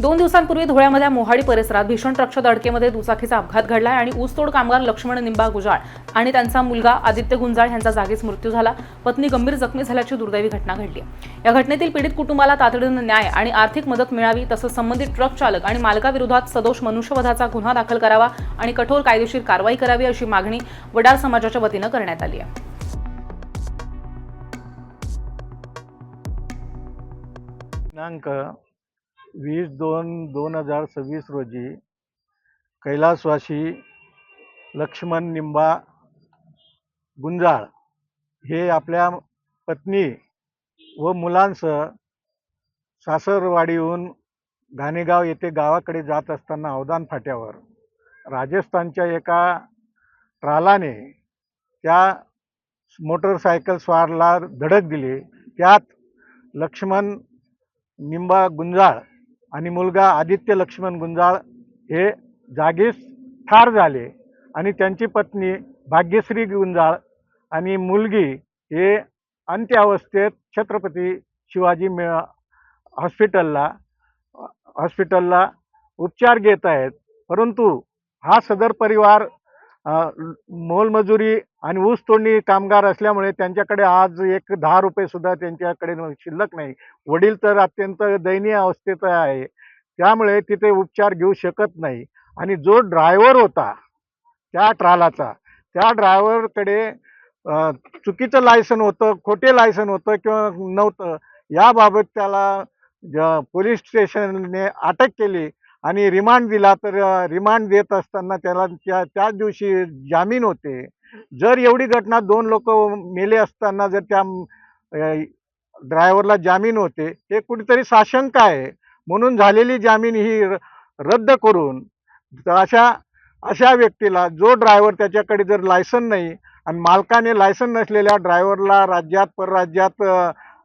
2 दिवसांपूर्वी धुळ्यामध्ये मोहाडी परिसरात भीषण ट्रकच्या धडकेमध्ये दुचाकीचा अपघात घडलाय आणि ऊसतोड कामगार लक्ष्मण निंबा गुजाळ आणि त्यांचा मुलगा आदित्य गुंजाळ यांचा जागीच मृत्यू झाला. पत्नी गंभीर जखमी झाल्याची दुर्दैवी घटना घडली. या घटनेतील पीडित कुटुंबाला तातडीने न्याय आणि आर्थिक मदत मिळावी तसंच संबंधित ट्रक चालक आणि मालकाविरोधात सदोष मनुष्यवधाचा गुन्हा दाखल करावा आणि कठोर कायदेशीर कारवाई करावी अशी मागणी वडार समाजाच्या वतीनं करण्यात आली आहे. दिनांक 20/2/2026 रोजी कैलासवासी लक्ष्मण निंबा गुंजाळ हे आपल्या पत्नी व मुलांसह सासरवाडीहून घाणेगाव येथे गावाकडे जात असताना अवधान फाट्यावर राजस्थानच्या एका ट्रालाने त्या मोटरसायकल स्वारला धडक दिली. त्यात लक्ष्मण निंबा गुंजाळ आणि मुलगा आदित्य लक्ष्मण गुंजाळ हे जागीच ठार झाले आणि त्यांची पत्नी भाग्यश्री गुंजाळ आणि मुलगी हे अंत्यावस्थेत छत्रपती शिवाजी हॉस्पिटलला उपचार घेत आहेत. परंतु हा सदर परिवार मोलमजुरी आणि ऊस तोडणी कामगार असल्यामुळे त्यांच्याकडे आज एक 10 रुपये सुद्धा त्यांच्याकडे शिल्लक नाही. वडील तर अत्यंत दयनीय अवस्थेत आहे, त्यामुळे तिथे उपचार घेऊ शकत नाही. आणि जो ड्रायव्हर होता त्या ट्रालाचा, त्या ड्रायव्हरकडे चुकीचं लायसन होतं, खोटे लायसन होतं किंवा नव्हतं, याबाबत त्याला पोलीस स्टेशनने अटक केली आणि रिमांड दिला. तर रिमांड देत असताना त्याला त्याच दिवशी जामीन होते. जर एवढी घटना 2 लोक मेले असताना जर त्या ड्रायव्हरला जामीन होते, हे कुठेतरी साशंक आहे. म्हणून झालेली जामीन ही रद्द करून अशा व्यक्तीला, जो ड्रायव्हर त्याच्याकडे जर लायसन नाही आणि मालकाने लायसन नसलेल्या ड्रायव्हरला राज्यात परराज्यात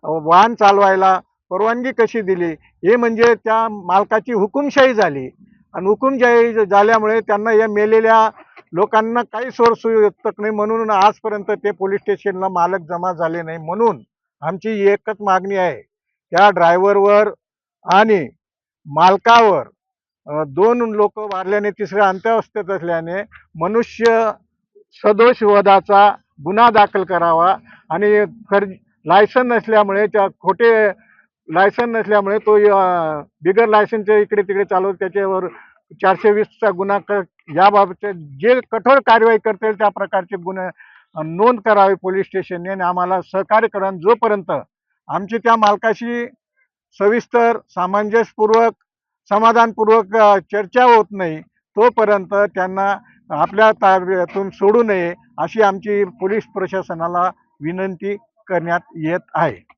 वाहन चालवायला परवानगी कशी दिली, हे म्हणजे त्या मालकाची हुकुमशाही झाली. आणि हुकुमशाही झाल्यामुळे त्यांना या मेलेल्या लोकांना काही सोयीसुविधा नाही. म्हणून आजपर्यंत ते पोलीस स्टेशनला मालक जमा झाले नाही. म्हणून आमची एकच मागणी आहे, त्या ड्रायव्हरवर आणि मालकावर 2 लोक वारल्याने, तिसऱ्या अंत्यावस्थेत असल्याने मनुष्य सदोष वधाचा गुन्हा दाखल करावा आणि लायसन नसल्यामुळे, त्या खोटे लायसन नसल्यामुळे तो बिगर लायसनचे इकडे तिकडे चालवतो, त्याच्यावर 420चा गुन्हा याबाबतचे जे कठोर कारवाई करता येईल त्या प्रकारचे गुन्हे नोंद करावे पोलीस स्टेशनने आणि आम्हाला सहकार्य करा. जोपर्यंत आमची त्या मालकाशी सविस्तर सामंजस्यपूर्वक समाधानपूर्वक चर्चा होत नाही, तोपर्यंत त्यांना आपल्या ताब्यातून सोडू नये अशी आमची पोलीस प्रशासनाला विनंती करण्यात येत आहे.